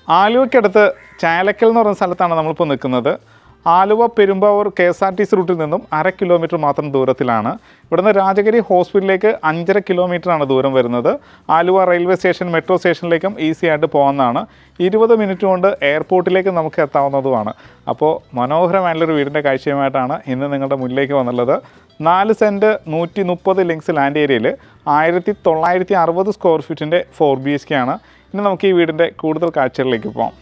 ആലുവയ്ക്കടുത്ത് ചാലക്കൽ എന്ന് പറയുന്ന സ്ഥലത്താണ് നമ്മളിപ്പോൾ നിൽക്കുന്നത്. ആലുവ പെരുമ്പാവൂർ KSRTC റൂട്ടിൽ നിന്നും 1/2 കിലോമീറ്റർ മാത്രം ദൂരത്തിലാണ്. ഇവിടുന്ന് രാജഗിരി ഹോസ്പിറ്റലിലേക്ക് 5.5 കിലോമീറ്ററാണ് ദൂരം വരുന്നത്. ആലുവ റെയിൽവേ സ്റ്റേഷൻ മെട്രോ സ്റ്റേഷനിലേക്കും ഈസി ആയിട്ട് പോകുന്നതാണ്. 20 മിനിറ്റ് കൊണ്ട് എയർപോർട്ടിലേക്ക് നമുക്ക് എത്താവുന്നതുമാണ്. അപ്പോൾ മനോഹരമായിട്ടുള്ളൊരു വീടിൻ്റെ കാഴ്ചയുമായിട്ടാണ് ഇന്ന് നിങ്ങളുടെ മുന്നിലേക്ക് വന്നുള്ളത്. 4 സെൻറ്റ് 130 ലിങ്ക്സ് ലാൻഡ് ഏരിയയിൽ 1960 സ്ക്വയർ ഫീറ്റിൻ്റെ 4 BHK ആണ്. ഇനി നമുക്ക് ഈ വീടിൻ്റെ കൂടുതൽ കാഴ്ചകളിലേക്ക് പോകാം.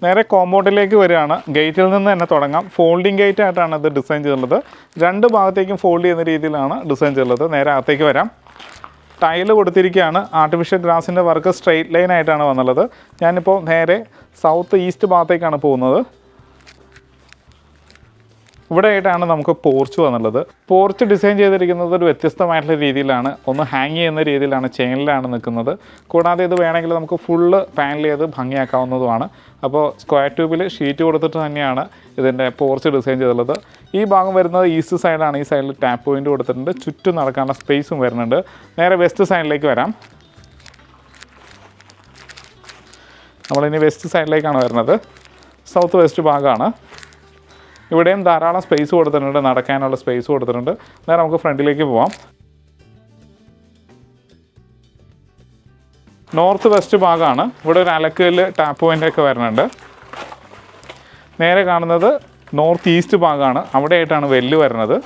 നേരെ കോമ്പൗണ്ടിലേക്ക് വരികയാണ്. ഗേറ്റിൽ നിന്ന് തന്നെ തുടങ്ങാം. ഫോൾഡിംഗ് ഗേറ്റ് ആയിട്ടാണ് ഇത് ഡിസൈൻ ചെയ്തിട്ടുള്ളത്. 2 ഭാഗത്തേക്കും ഫോൾഡ് ചെയ്യുന്ന രീതിയിലാണ് ഡിസൈൻ ചെയ്തിട്ടുള്ളത്. നേരെ അകത്തേക്ക് വരാം. ടൈല് കൊടുത്തിരിക്കുകയാണ്. ആർട്ടിഫിഷ്യൽ ഗ്രാസിൻ്റെ വർക്ക് സ്ട്രെയിറ്റ് ലൈൻ ആയിട്ടാണ് വന്നുള്ളത്. ഞാനിപ്പോൾ നേരെ സൗത്ത് ഈസ്റ്റ് ഭാഗത്തേക്കാണ് പോകുന്നത്. ഇവിടെ ആയിട്ടാണ് നമുക്ക് പോർച്ച് വന്നുള്ളത്. പോർച്ച് ഡിസൈൻ ചെയ്തിരിക്കുന്നത് ഒരു വ്യത്യസ്തമായിട്ടുള്ള രീതിയിലാണ്. ഒന്ന് ഹാങ് ചെയ്യുന്ന രീതിയിലാണ്, ചെയിനിലാണ് നിൽക്കുന്നത്. കൂടാതെ ഇത് വേണമെങ്കിൽ നമുക്ക് ഫുള്ള് പാനൽ ചെയ്ത് ഭംഗിയാക്കാവുന്നതുമാണ്. അപ്പോൾ സ്ക്വയർ ട്യൂബിൽ ഷീറ്റ് കൊടുത്തിട്ട് തന്നെയാണ് ഇതിൻ്റെ പോർച്ച് ഡിസൈൻ ചെയ്തിട്ടുള്ളത്. ഈ ഭാഗം വരുന്നത് ഈസ്റ്റ് സൈഡാണ്. ഈ സൈഡിൽ ടാപ്പ് പോയിൻ്റ് കൊടുത്തിട്ടുണ്ട്. ചുറ്റും നടക്കാനുള്ള സ്പേസും വരുന്നുണ്ട്. നേരെ വെസ്റ്റ് സൈഡിലേക്ക് വരാം. നമ്മളിനി വെസ്റ്റ് സൈഡിലേക്കാണ് വരുന്നത്. സൗത്ത് വെസ്റ്റ് ഭാഗമാണ്. ഇവിടെയും ധാരാളം സ്പേസ് കൊടുത്തിട്ടുണ്ട്, നടക്കാനുള്ള സ്പേസ് കൊടുത്തിട്ടുണ്ട്. നേരെ നമുക്ക് ഫ്രണ്ടിലേക്ക് പോവാം. നോർത്ത് വെസ്റ്റ് ഭാഗമാണ്. ഇവിടെ ഒരു അലക്കല് ടാപ്പ് പോയിൻ്റൊക്കെ വരുന്നുണ്ട്. നേരെ കാണുന്നത് നോർത്ത് ഈസ്റ്റ് ഭാഗമാണ്. അവിടെയായിട്ടാണ് വെല്ല് വരുന്നത്.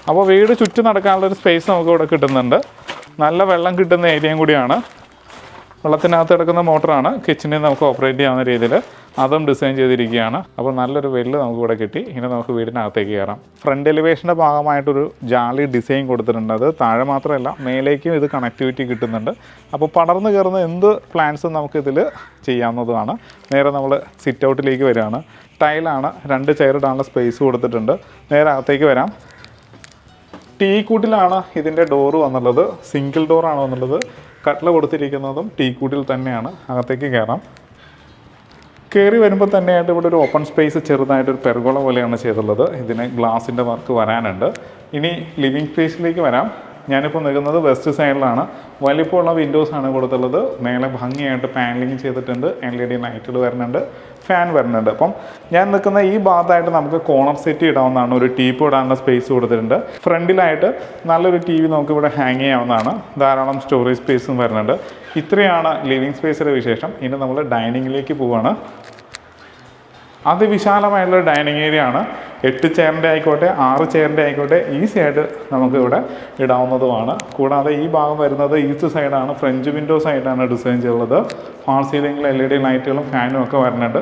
അപ്പോൾ വീട് ചുറ്റും നടക്കാനുള്ളൊരു സ്പേസ് നമുക്ക് ഇവിടെ കിട്ടുന്നുണ്ട്. നല്ല വെള്ളം കിട്ടുന്ന ഏരിയയും കൂടിയാണ്. വെള്ളത്തിനകത്ത് കിടക്കുന്ന മോട്ടറാണ്. കിച്ചണിൽ നമുക്ക് ഓപ്പറേറ്റ് ചെയ്യാവുന്ന രീതിയിൽ അതും ഡിസൈൻ ചെയ്തിരിക്കുകയാണ്. അപ്പോൾ നല്ലൊരു വെല്ല് നമുക്ക് ഇവിടെ കിട്ടി. ഇനി നമുക്ക് വീടിനകത്തേക്ക് കയറാം. ഫ്രണ്ട് എലിവേഷൻ്റെ ഭാഗമായിട്ടൊരു ജാലി ഡിസൈൻ കൊടുത്തിട്ടുണ്ട്. അത് താഴെ മാത്രമല്ല മേലേക്കും ഇത് കണക്ടിവിറ്റി കിട്ടുന്നുണ്ട്. അപ്പോൾ പടർന്നു കയറുന്ന എന്ത് പ്ലാൻസും നമുക്കിതിൽ ചെയ്യാവുന്നതുമാണ്. നേരെ നമ്മൾ സിറ്റ് ഔട്ടിലേക്ക് വരികയാണ്. ടൈലാണ്. 2 ചെയർ ഇടാനുള്ള സ്പേസ് കൊടുത്തിട്ടുണ്ട്. നേരെ അകത്തേക്ക് വരാം. ടീ കൂട്ടിലാണ് ഇതിൻ്റെ ഡോറ് വന്നുള്ളത്. സിംഗിൾ ഡോറാണ് വന്നുള്ളത്. കട്ടില കൊടുത്തിരിക്കുന്നതും ടീ കൂട്ടിൽ തന്നെയാണ്. അകത്തേക്ക് കയറാം. കയറി വരുമ്പോൾ തന്നെയായിട്ട് ഇവിടെ ഒരു ഓപ്പൺ സ്പേസ്, ചെറുതായിട്ടൊരു പെർഗോള പോലെയാണ് ചെയ്തിട്ടുള്ളത്. ഇതിന് ഗ്ലാസിൻ്റെ വർക്ക് വരാനുണ്ട്. ഇനി ലിവിങ് സ്പേസിലേക്ക് വരാം. ഞാനിപ്പോൾ നിൽക്കുന്നത് വെസ്റ്റ് സൈഡിലാണ്. വലിപ്പമുള്ള വിൻഡോസാണ് കൊടുത്തുള്ളത്. മേലെ ഭംഗിയായിട്ട് പാനലിങ് ചെയ്തിട്ടുണ്ട്. LED ലൈറ്റുകൾ വരുന്നുണ്ട്, ഫാൻ വരുന്നുണ്ട്. അപ്പം ഞാൻ നിൽക്കുന്ന ഈ ഭാഗത്തായിട്ട് നമുക്ക് കോർണർ സെറ്റ് ഇടാവുന്നതാണ്. ഒരു ടീപ്പ് ഇടാനുള്ള സ്പേസ് കൊടുത്തിട്ടുണ്ട്. ഫ്രണ്ടിലായിട്ട് നല്ലൊരു TV നമുക്ക് ഇവിടെ ഹാങ് ചെയ്യാവുന്നതാണ്. ധാരാളം സ്റ്റോറേജ് സ്പേസും വരുന്നുണ്ട്. ഇത്രയാണ് ലിവിങ് സ്പേസിൻ്റെ വിശേഷം. ഇനി നമ്മൾ ഡൈനിങ്ങിലേക്ക് പോവുകയാണ്. അതിവിശാലമായിട്ടുള്ള ഡൈനിങ് ഏരിയ ആണ്. 8 ചെയറിൻ്റെ ആയിക്കോട്ടെ 6 ചെയറിൻ്റെ ആയിക്കോട്ടെ ഈസി ആയിട്ട് നമുക്ക് ഇവിടെ ഇടാവുന്നതുമാണ്. കൂടാതെ ഈ ഭാഗം വരുന്നത് ഈസ്റ്റ് സൈഡാണ്. ഫ്രഞ്ച് വിൻഡോസ് ആയിട്ടാണ് ഡിസൈൻ ചെയ്തുള്ളത്. ഫാൾ സീലിംഗിൽ LED ലൈറ്റുകളും ഫാനും ഒക്കെ വരുന്നുണ്ട്.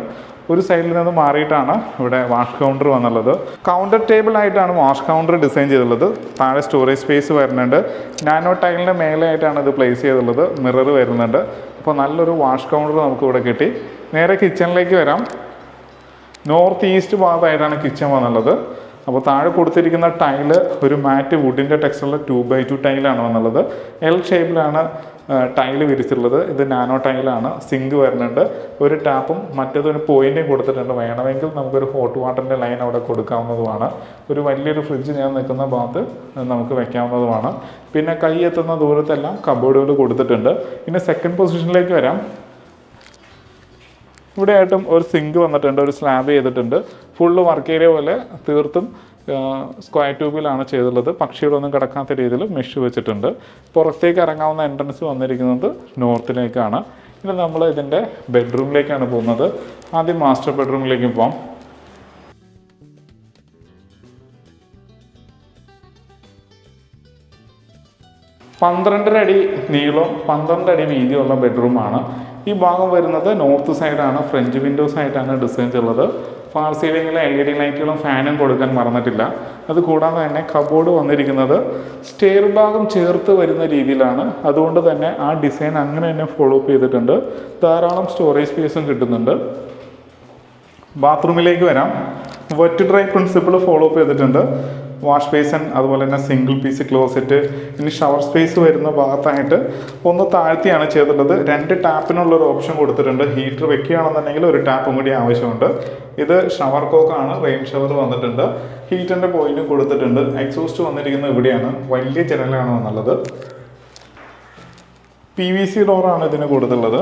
ഒരു സൈഡിൽ നിന്ന് മാറിയിട്ടാണ് ഇവിടെ വാഷ് കൗണ്ടർ വന്നുള്ളത്. കൗണ്ടർ ടേബിൾ ആയിട്ടാണ് വാഷ് കൗണ്ടർ ഡിസൈൻ ചെയ്തിട്ടുള്ളത്. താഴെ സ്റ്റോറേജ് സ്പേസ് വരുന്നുണ്ട്. നാനോ ടൈലിൻ്റെ മേലെയായിട്ടാണ് ഇത് പ്ലേസ് ചെയ്തിട്ടുള്ളത്. മിറർ വരുന്നുണ്ട്. അപ്പോൾ നല്ലൊരു വാഷ് കൗണ്ടർ നമുക്ക് ഇവിടെ കിട്ടി. നേരെ കിച്ചണിലേക്ക് വരാം. നോർത്ത് ഈസ്റ്റ് ഭാഗത്തായിട്ടാണ് കിച്ചൺ വന്നുള്ളത്. അപ്പോൾ താഴെ കൊടുത്തിരിക്കുന്ന ടൈല് ഒരു മാറ്റ് വുഡിൻ്റെ ടെക്സ്ചറുള്ള 2x2 ടൈലാണ് വന്നുള്ളത്. L ഷേപ്പിലാണ് ടൈല് വിരിച്ചിട്ടുള്ളത്. ഇത് നാനോ ടൈലാണ്. സിങ്ക് വരുന്നുണ്ട്. ഒരു ടാപ്പും മറ്റേതൊരു പോയിൻറ്റും കൊടുത്തിട്ടുണ്ട്. വേണമെങ്കിൽ നമുക്കൊരു ഹോട്ട് വാട്ടറിൻ്റെ ലൈൻ അവിടെ കൊടുക്കാവുന്നതുമാണ്. ഒരു വലിയൊരു ഫ്രിഡ്ജ് ഞാൻ നിൽക്കുന്ന ഭാഗത്ത് നമുക്ക് വെക്കാവുന്നതുമാണ്. പിന്നെ കൈ എത്തുന്ന ദൂരത്തെല്ലാം കബോർഡുകൾ കൊടുത്തിട്ടുണ്ട്. പിന്നെ സെക്കൻഡ് പൊസിഷനിലേക്ക് വരാം. ഇവിടെയായിട്ടും ഒരു സിങ്ക് വന്നിട്ടുണ്ട്. ഒരു സ്ലാബ് ചെയ്തിട്ടുണ്ട്. ഫുള്ള് വർക്ക് ഏരിയ പോലെ തീർത്തും സ്ക്വയർ ട്യൂബിലാണ് ചെയ്തിട്ടുള്ളത്. പക്ഷികളൊന്നും കിടക്കാത്ത രീതിയിൽ മെഷ് വെച്ചിട്ടുണ്ട്. പുറത്തേക്ക് ഇറങ്ങാവുന്ന എൻട്രൻസ് വന്നിരിക്കുന്നത് നോർത്തിലേക്കാണ്. ഇനി നമ്മൾ ഇതിൻ്റെ ബെഡ്റൂമിലേക്കാണ് പോകുന്നത്. ആദ്യം മാസ്റ്റർ ബെഡ്റൂമിലേക്ക് പോകാം. 12.5 അടി നീളം 12 അടി വീതിയുള്ള ബെഡ്റൂമാണ്. ഈ ഭാഗം വരുന്നത് നോർത്ത് സൈഡാണ്. ഫ്രഞ്ച് വിൻഡോസ് ആയിട്ടാണ് ഡിസൈൻ ഉള്ളത്. ഫാൾ സീലിംഗിൽ LED ലൈറ്റുകളും ഫാനും കൊടുക്കാൻ മറന്നിട്ടില്ല. അതുകൂടാതെ തന്നെ കബോർഡ് വന്നിരിക്കുന്നത് സ്റ്റെയർ ഭാഗം ചേർത്ത് വരുന്ന രീതിയിലാണ്. അതുകൊണ്ട് തന്നെ ആ ഡിസൈൻ അങ്ങനെ തന്നെ ഫോളോ അപ്പ് ചെയ്തിട്ടുണ്ട്. ധാരാളം സ്റ്റോറേജ് സ്പേസും കിട്ടുന്നുണ്ട്. ബാത്റൂമിലേക്ക് വരാം. Wet dry principle follow up ചെയ്തിട്ടുണ്ട്. വാഷ് ബേസൻ, അതുപോലെ തന്നെ സിംഗിൾ പീസ് ക്ലോസറ്റ്. ഇനി ഷവർ സ്പേസ് വരുന്ന ഭാഗത്തായിട്ട് ഒന്ന് താഴ്ത്തിയാണ് ചെയ്തിട്ടുള്ളത്. 2 ടാപ്പിനുള്ളൊരു ഓപ്ഷൻ കൊടുത്തിട്ടുണ്ട്. ഹീറ്റർ വെക്കുകയാണെന്നുണ്ടെങ്കിൽ ഒരു ടാപ്പും കൂടി ആവശ്യമുണ്ട്. ഇത് ഷവർ കോക്കാണ്. റെയിൻ ഷവർ വന്നിട്ടുണ്ട്. ഹീറ്ററിൻ്റെ പോയിന്റും കൊടുത്തിട്ടുണ്ട്. എക്സോസ്റ്റ് വന്നിരിക്കുന്നത് ഇവിടെയാണ്. വലിയ ജനലാണ് വന്നുള്ളത്. PVC ഡോറാണ് ഇതിന് കൊടുത്തുള്ളത്.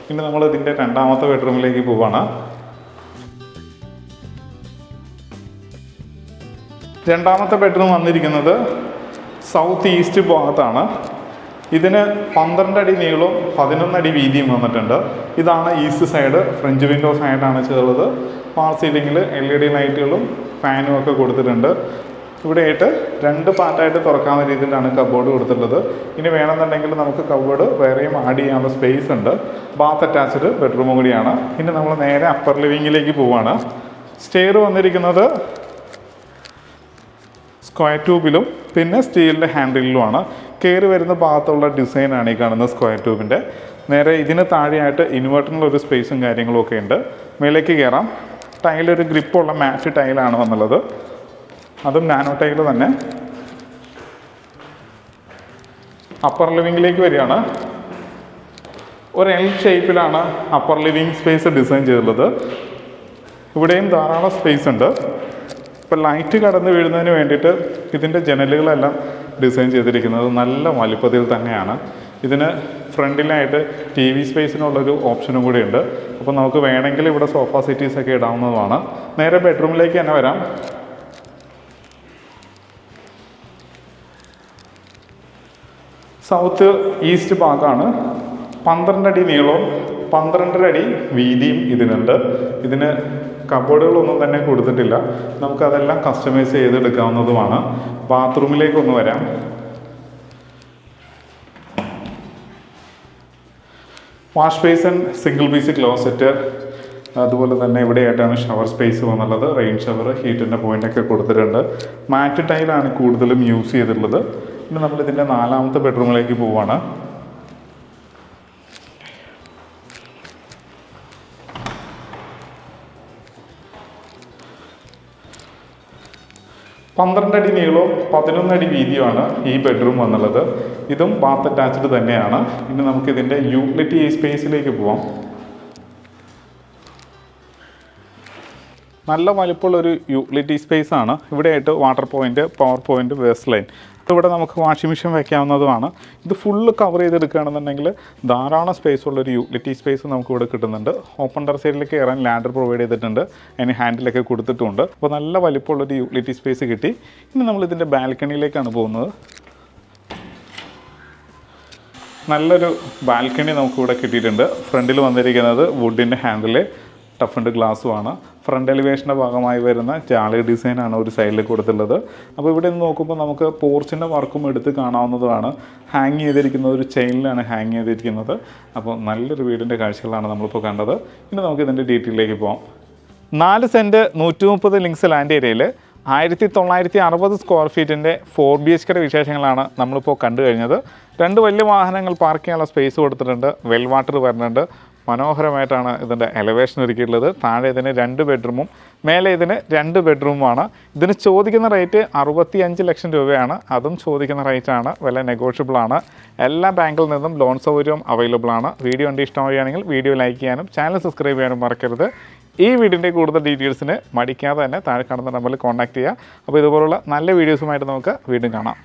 ഇനി നമ്മൾ ഇതിൻ്റെ രണ്ടാമത്തെ ബെഡ്റൂമിലേക്ക് പോവാണ്. രണ്ടാമത്തെ ബെഡ്റൂം വന്നിരിക്കുന്നത് സൗത്ത് ഈസ്റ്റ് ഭാഗത്താണ്. ഇതിന് 12 അടി നീളവും 11 അടി വീതിയും വന്നിട്ടുണ്ട്. ഇതാണ് ഈസ്റ്റ് സൈഡ്. ഫ്രഞ്ച് വിൻഡോസ് ആയിട്ടാണ് ചെയ്തുള്ളത്. ഫാൾ സീലിംഗിൽ LED ലൈറ്റുകളും ഫാനും ഒക്കെ കൊടുത്തിട്ടുണ്ട്. ഇവിടെയായിട്ട് 2 പാർട്ടായിട്ട് തുറക്കാവുന്ന രീതിയിലാണ് കബോർഡ് കൊടുത്തിട്ടുള്ളത്. ഇനി വേണമെന്നുണ്ടെങ്കിൽ നമുക്ക് കബോർഡ് വേറെയും ആഡ് ചെയ്യാനുള്ള സ്പേസ് ഉണ്ട്. ബാത്ത് അറ്റാച്ച്ഡ് ബെഡ്റൂമും കൂടിയാണ്. ഇനി നമ്മൾ നേരെ അപ്പർ ലിവിങ്ങിലേക്ക് പോവുകയാണ്. സ്റ്റെയർ വന്നിരിക്കുന്നത് സ്ക്വയർ ട്യൂബിലും പിന്നെ സ്റ്റീലിൻ്റെ ഹാൻഡിലുമാണ്. കയറി വരുന്ന ഭാഗത്തുള്ള ഡിസൈനാണ് ഈ കാണുന്ന സ്ക്വയർ ട്യൂബിൻ്റെ. നേരെ ഇതിന് താഴെയായിട്ട് ഇൻവേർട്ടറിനുള്ള സ്പേസും കാര്യങ്ങളും ഒക്കെ ഉണ്ട്. മേലേക്ക് കയറാം. ടൈലൊരു ഗ്രിപ്പുള്ള മാറ്റ് ടൈലാണ് വന്നുള്ളത്. അതും നാനോ ടൈൽ തന്നെ. അപ്പർ ലിവിങ്ങിലേക്ക് വരികയാണ്. ഒരു L ഷേപ്പിലാണ് അപ്പർ ലിവിങ് സ്പേസ് ഡിസൈൻ ചെയ്തിട്ടുള്ളത്. ഇവിടെയും ധാരാളം സ്പേസ് ഉണ്ട്. ഇപ്പോൾ ലൈറ്റ് കടന്നു വീഴുന്നതിന് വേണ്ടിയിട്ട് ഇതിൻ്റെ ജനലുകളെല്ലാം ഡിസൈൻ ചെയ്തിരിക്കുന്നത് നല്ല വലിപ്പത്തിൽ തന്നെയാണ്. ഇതിന് ഫ്രണ്ടിലായിട്ട് TV സ്പേസിനുള്ളൊരു ഓപ്ഷനും കൂടി ഉണ്ട്. അപ്പോൾ നമുക്ക് വേണമെങ്കിൽ ഇവിടെ സോഫ സെറ്റീസൊക്കെ ഇടാവുന്നതാണ്. നേരെ ബെഡ്റൂമിലേക്ക് തന്നെ വരാം. സൗത്ത് ഈസ്റ്റ് ഭാഗമാണ്. 12 അടി നീളവും 12.5 അടി വീതിയും ഇതിനുണ്ട്. ഇതിന് കബോർഡുകളൊന്നും തന്നെ കൊടുത്തിട്ടില്ല. നമുക്കതെല്ലാം കസ്റ്റമൈസ് ചെയ്തെടുക്കാവുന്നതുമാണ്. ബാത്റൂമിലേക്കൊന്ന് വരാം. Wash basin, single piece closet, അതുപോലെ തന്നെ ഇവിടെയായിട്ടാണ് ഷവർ സ്പേസ് വന്നുള്ളത്. റെയിൻ ഷവർ, ഹീറ്റിൻ്റെ പോയിൻ്റൊക്കെ കൊടുത്തിട്ടുണ്ട്. മാറ്റ് ടൈലാണ് കൂടുതലും യൂസ് ചെയ്തിട്ടുള്ളത്. ഇനി നമ്മളിതിൻ്റെ 4ാമത്തെ ബെഡ്റൂമിലേക്ക് പോവുകയാണ്. പന്ത്രണ്ട് അടി നീളവും 11 അടി വീതിയുമാണ് ഈ ബെഡ്റൂം വന്നുള്ളത്. ഇതും ബാത്ത് അറ്റാച്ച്ഡ് തന്നെയാണ്. ഇനി നമുക്കിതിൻ്റെ യൂട്ടിലിറ്റി സ്പേസിലേക്ക് പോവാം. നല്ല വലിപ്പമുള്ളൊരു യൂട്ടിലിറ്റി സ്പേസ് ആണ്. ഇവിടെയായിട്ട് water point, power point, waste line. ഇവിടെ നമുക്ക് വാഷിംഗ് മെഷീൻ വയ്ക്കാവുന്നതുമാണ്. ഇത് ഫുള്ള് കവർ ചെയ്തെടുക്കുകയാണെന്നുണ്ടെങ്കിൽ ധാരാളം സ്പേസ് ഉള്ളൊരു യൂട്ടിലിറ്റി സ്പേസ് നമുക്ക് ഇവിടെ കിട്ടുന്നുണ്ട്. ഓപ്പൺ ടെറസിലേക്ക് കയറാൻ ലാഡർ പ്രൊവൈഡ് ചെയ്തിട്ടുണ്ട്. അതിന് ഹാൻഡിലൊക്കെ കൊടുത്തിട്ടുണ്ട്. അപ്പോൾ നല്ല വലിപ്പമുള്ളൊരു യൂട്ടിലിറ്റി സ്പേസ് കിട്ടി. ഇനി നമ്മളിതിൻ്റെ ബാൽക്കണിയിലേക്കാണ് പോകുന്നത്. നല്ലൊരു ബാൽക്കണി നമുക്കിവിടെ കിട്ടിയിട്ടുണ്ട്. ഫ്രണ്ടിൽ വന്നിരിക്കുന്നത് വുഡിൻ്റെ ഹാൻഡിൽ, ടഫൻഡ് ഗ്ലാസ്സുമാണ്. ഫ്രണ്ട് എലിവേഷൻ്റെ ഭാഗമായി വരുന്ന ജാളി ഡിസൈനാണ് ഒരു സൈഡിൽ കൊടുത്തുള്ളത്. അപ്പോൾ ഇവിടെ നിന്ന് നോക്കുമ്പോൾ നമുക്ക് പോർച്ചിൻ്റെ വർക്കും എടുത്ത് കാണാവുന്നതാണ്. ഹാങ് ചെയ്തിരിക്കുന്ന ഒരു ചെയിനിലാണ് ഹാങ് ചെയ്തിരിക്കുന്നത്. അപ്പോൾ നല്ലൊരു വീടിൻ്റെ കാഴ്ചകളാണ് നമ്മളിപ്പോൾ കണ്ടത്. ഇനി നമുക്ക് ഇതിൻ്റെ ഡീറ്റെയിലേക്ക് പോകാം. 4 സെൻറ്റ് 130 ലിങ്സ് ലാൻഡ് ഏരിയയിൽ 1960 സ്ക്വയർ ഫീറ്റിൻ്റെ 4 BHK വിശേഷങ്ങളാണ് നമ്മളിപ്പോൾ കണ്ടു കഴിഞ്ഞത്. 2 വലിയ വാഹനങ്ങൾ പാർക്ക് ചെയ്യാനുള്ള സ്പേസ് കൊടുത്തിട്ടുണ്ട്. വെൽ വാട്ടർ വരുന്നുണ്ട്. മനോഹരമായിട്ടാണ് ഇതിൻ്റെ എലവേഷൻ ഒരുക്കിയിട്ടുള്ളത്. താഴെ ഇതിന് 2 ബെഡ്റൂമും മേലെ ഇതിന് 2 ബെഡ്റൂമുമാണ്. ഇതിന് ചോദിക്കുന്ന റേറ്റ് 65 ലക്ഷം രൂപയാണ്. അതും ചോദിക്കുന്ന റേറ്റാണ്. വില നെഗോഷ്യബിളാണ്. എല്ലാ ബാങ്കിൽ നിന്നും ലോൺ സൗകര്യവും അവൈലബിൾ ആണ്. വീഡിയോ കണ്ട് ഇഷ്ടമാവുകയാണെങ്കിൽ വീഡിയോ ലൈക്ക് ചെയ്യാനും ചാനൽ സബ്സ്ക്രൈബ് ചെയ്യാനും മറക്കരുത്. ഈ വീഡിയോൻ്റെ കൂടുതൽ ഡീറ്റെയിൽസിന് മടിക്കാതെ തന്നെ താഴെ കാണുന്ന നമ്പറിൽ കോൺടാക്റ്റ് ചെയ്യുക. അപ്പോൾ ഇതുപോലുള്ള നല്ല വീഡിയോസുമായിട്ട് നമുക്ക് വീണ്ടും കാണാം.